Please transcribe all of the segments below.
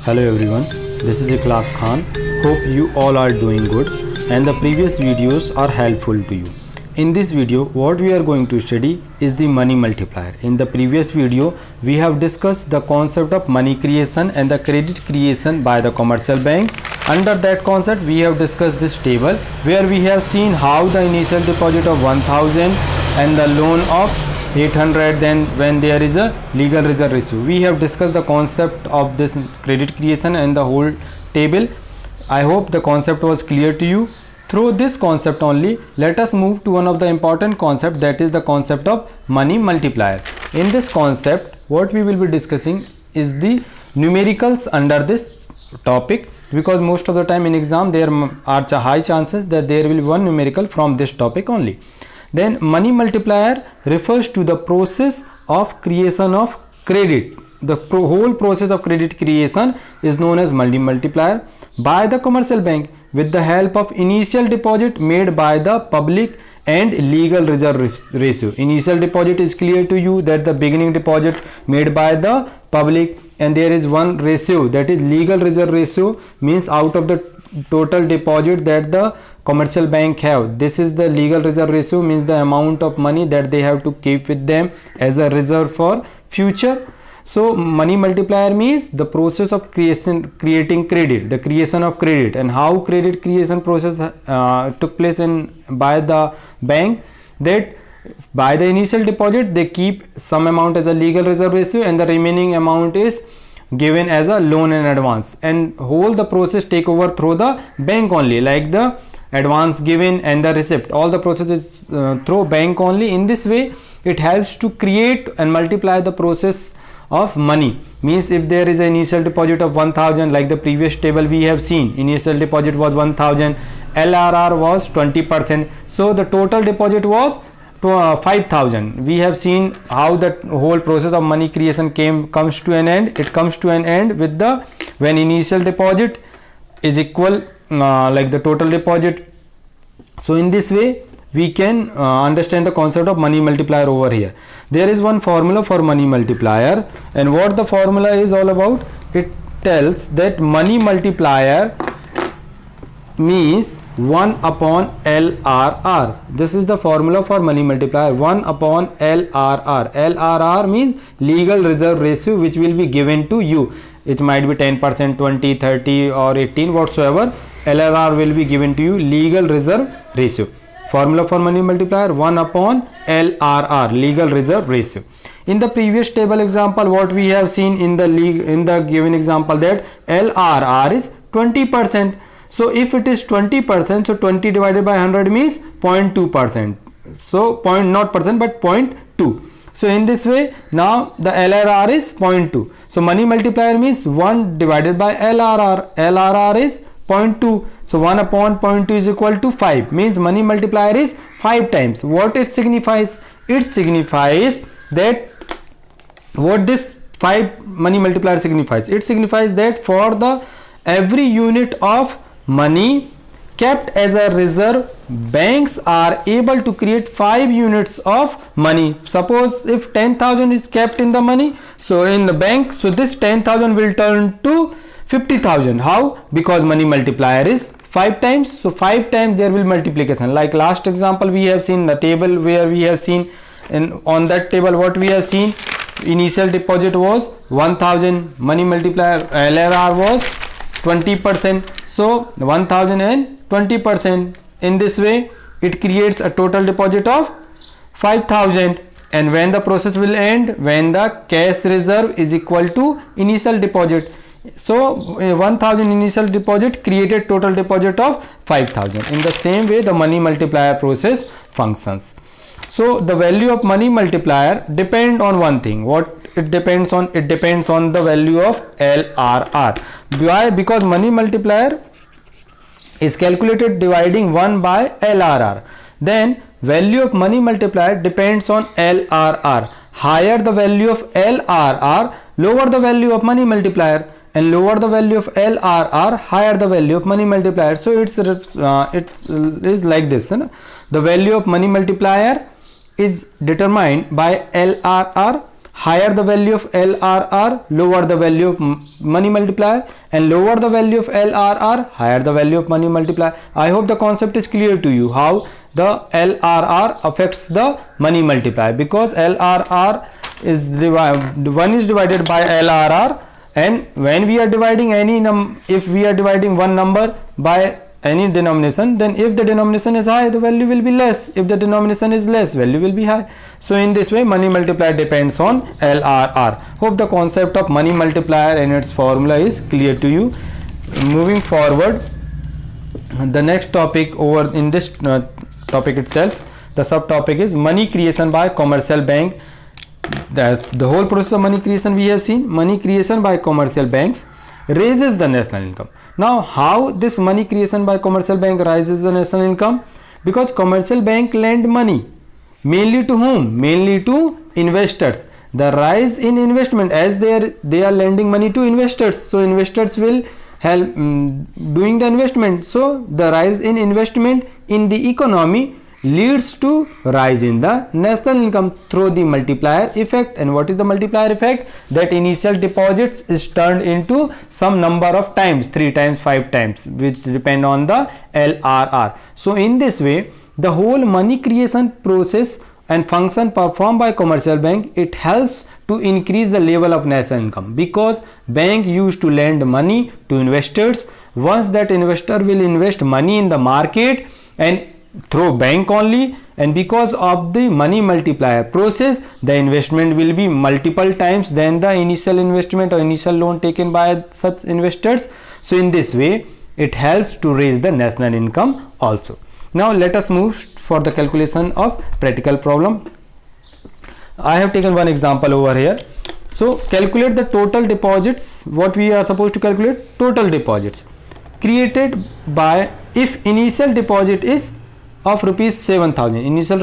Hello everyone, this is Ikhlaq Khan. Hope you all are doing good and the previous videos are helpful to you. In this video, what we are going to study is the money multiplier. In the previous video, we have discussed the concept of money creation and the credit creation by the commercial bank. Under that concept, we have discussed this table where we have seen how the initial deposit of 1000 and the loan of 800, then when there is a legal reserve ratio. We have discussed the concept of this credit creation and the whole table. I hope the concept was clear to you. Through this concept only, let us move to one of the important concept, that is the concept of money multiplier. In this concept, what we will be discussing is the numericals under this topic, because most of the time in exam there are high chances that there will be one numerical from this topic only. Then money multiplier refers to the process of creation of credit. The whole process of credit creation is known as money multiplier by the commercial bank with the help of initial deposit made by the public and legal reserve ratio. Initial deposit is clear to you, that the beginning deposit made by the public, and there is one ratio, that is legal reserve ratio, means out of the total deposit that the commercial bank have, this is the legal reserve ratio, means the amount of money that they have to keep with them as a reserve for future. So money multiplier means the process of creating credit, the creation of credit, and how credit creation process took place by the bank, that by the initial deposit they keep some amount as a legal reserve ratio and the remaining amount is given as a loan in advance, and whole the process take over through the bank only, like the advance given and the receipt, all the process is through bank only. In this way it helps to create and multiply the process of money. Means if there is an initial deposit of 1000, like the previous table we have seen, initial deposit was 1000, LRR was 20%, so the total deposit was 5000. We have seen how that whole process of money creation comes to an end. It comes to an end with the when initial deposit is equal like the total deposit. So in this way we can understand the concept of money multiplier over here. There is one formula for money multiplier, and what the formula is all about, it tells that money multiplier means 1 upon LRR. This is the formula for money multiplier, 1 upon LRR. LRR means legal reserve ratio, which will be given to you. It might be 10%, 20, 30 or 18, whatsoever. LRR will be given to you, legal reserve ratio. Formula for money multiplier, 1 upon LRR, legal reserve ratio. In the previous table example, what we have seen in the given example, that LRR is 20%. So if it is 20%, so 20 divided by 100 means 0.2%. So not percent but 0.2. So in this way now the LRR is 0.2. So money multiplier means 1 divided by LRR. LRR is 0.2. So 1 upon 0.2 is equal to 5. Means money multiplier is 5 times. What it signifies? It signifies that what this 5 money multiplier signifies. It signifies that for the every unit of money kept as a reserve, banks are able to create 5 units of money. Suppose if 10,000 is kept in the money, so in the bank, so this 10,000 will turn to 50,000. How? Because money multiplier is 5 times. So 5 times there will multiplication. Like last example we have seen the table where we have seen, and on that table what we have seen, initial deposit was 1000, money multiplier LRR was 20%. So 1000 and 20%. In this way it creates a total deposit of 5000. And when the process will end, when the cash reserve is equal to initial deposit. So 1000 initial deposit created total deposit of 5000. In the same way the money multiplier process functions. So the value of money multiplier depend on one thing. What it depends on? It depends on the value of LRR. Why? Because money multiplier is calculated dividing 1 by LRR. Then value of money multiplier depends on LRR. Higher the value of LRR, lower the value of money multiplier, and lower the value of LRR, higher the value of money multiplier. So it is like this. The value of money multiplier is determined by LRR. higher the value of LRR, lower the value of money multiplier, and lower the value of LRR, higher the value of money multiplier. I hope the concept is clear to you how the LRR affects the money multiplier, because LRR is one is divided by LRR, and when we are dividing if we are dividing one number by any denomination, then if the denomination is high, the value will be less. If the denomination is less, value will be high. So in this way, money multiplier depends on LRR. Hope the concept of money multiplier and its formula is clear to you. Moving forward, the next topic over in this topic itself, the subtopic is money creation by commercial bank. The whole process of money creation we have seen. Money creation by commercial banks raises the national income. Now, how this money creation by commercial bank raises the national income? Because commercial bank lend money mainly to whom? Mainly to investors. The rise in investment, as they are lending money to investors, so investors will help doing the investment. So the rise in investment in the economy leads to rise in the national income through the multiplier effect. And what is the multiplier effect? That initial deposits is turned into some number of times, 3 times, 5 times, which depend on the LRR. So in this way, the whole money creation process and function performed by commercial bank, it helps to increase the level of national income, because bank used to lend money to investors. Once that investor will invest money in the market and through bank only, and because of the money multiplier process, the investment will be multiple times than the initial investment or initial loan taken by such investors. So in this way, it helps to raise the national income also. Now let us move for the calculation of practical problem. I have taken one example over here. So calculate the total deposits. What we are supposed to calculate? Total deposits created by, if initial deposit is of rupees 7,000. Initial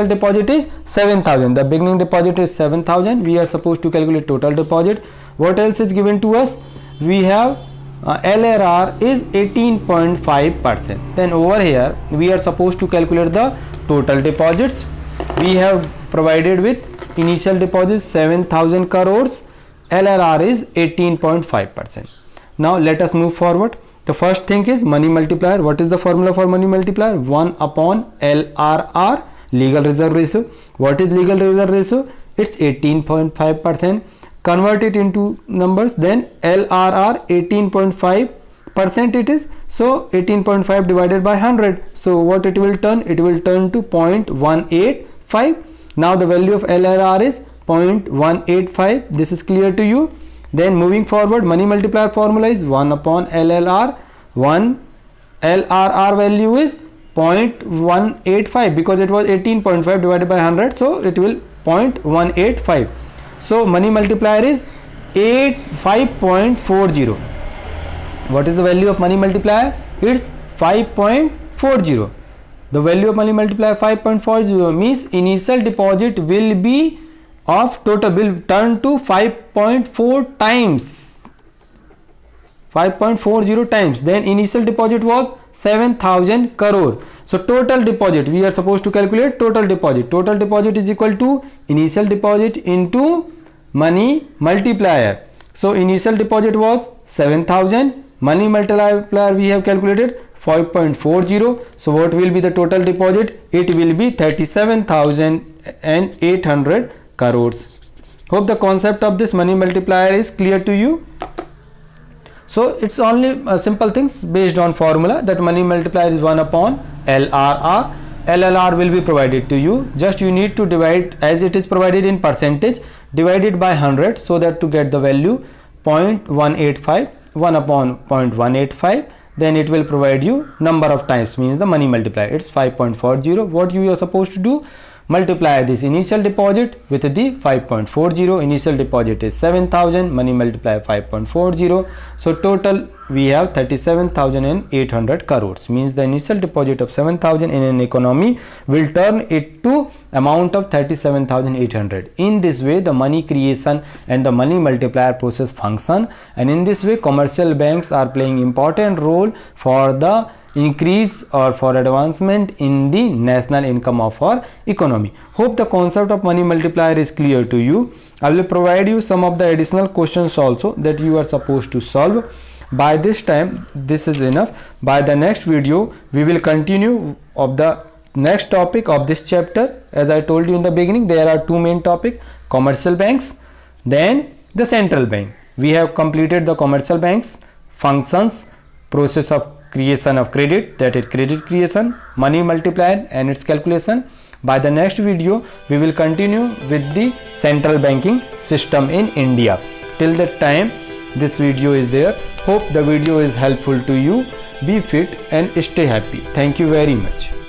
deposit is 7,000. The beginning deposit is 7,000. We are supposed to calculate total deposit. What else is given to us? We have LRR is 18.5%. Then over here we are supposed to calculate the total deposits. We have provided with initial deposit 7,000 crores. LRR is 18.5%. Now let us move forward. The first thing is money multiplier. What is the formula for money multiplier? 1 upon LRR, legal reserve ratio. What is legal reserve ratio? It's 18.5%. Convert it into numbers. Then LRR 18.5% it is. So 18.5 divided by 100. So what it will turn? It will turn to 0.185. Now the value of LRR is 0.185. This is clear to you. Then moving forward, money multiplier formula is 1 upon LLR. 1 LRR value is 0.185, because it was 18.5 divided by 100, so it will 0.185. So money multiplier is 5.40. What is the value of money multiplier? It's 5.40. The value of money multiplier 5.40 means initial deposit will be of total will turn to 5.4 times, 5.40 times. Then initial deposit was 7,000 crore. So total deposit, we are supposed to calculate total deposit. Total deposit is equal to initial deposit into money multiplier. So initial deposit was 7,000, money multiplier we have calculated 5.40. So what will be the total deposit? It will be 37,800 crores. Hope the concept of this money multiplier is clear to you. So it's only simple things based on formula, that money multiplier is 1 upon LRR. LLR will be provided to you. Just you need to divide, as it is provided in percentage, divide it by 100, so that to get the value 0.185, 1 upon 0.185. Then it will provide you number of times, means the money multiplier. It's 5.40. What you are supposed to do? Multiply this initial deposit with the 5.40. Initial deposit is 7,000, money multiplier 5.40. So total we have 37,800 crores, means the initial deposit of 7,000 in an economy will turn it to amount of 37,800. In this way the money creation and the money multiplier process function, and in this way commercial banks are playing important role for the increase or for advancement in the national income of our economy. Hope the concept of money multiplier is clear to you. I will provide you some of the additional questions also that you are supposed to solve. By this time, this is enough. By the next video, we will continue of the next topic of this chapter. As I told you in the beginning, there are two main topics: commercial banks, then the central bank. We have completed the commercial banks, functions, process of creation of credit, that is credit creation, money multiplier and its calculation. By the next video, we will continue with the central banking system in India. Till that time, this video is there. Hope the video is helpful to you. Be fit and stay happy. Thank you very much.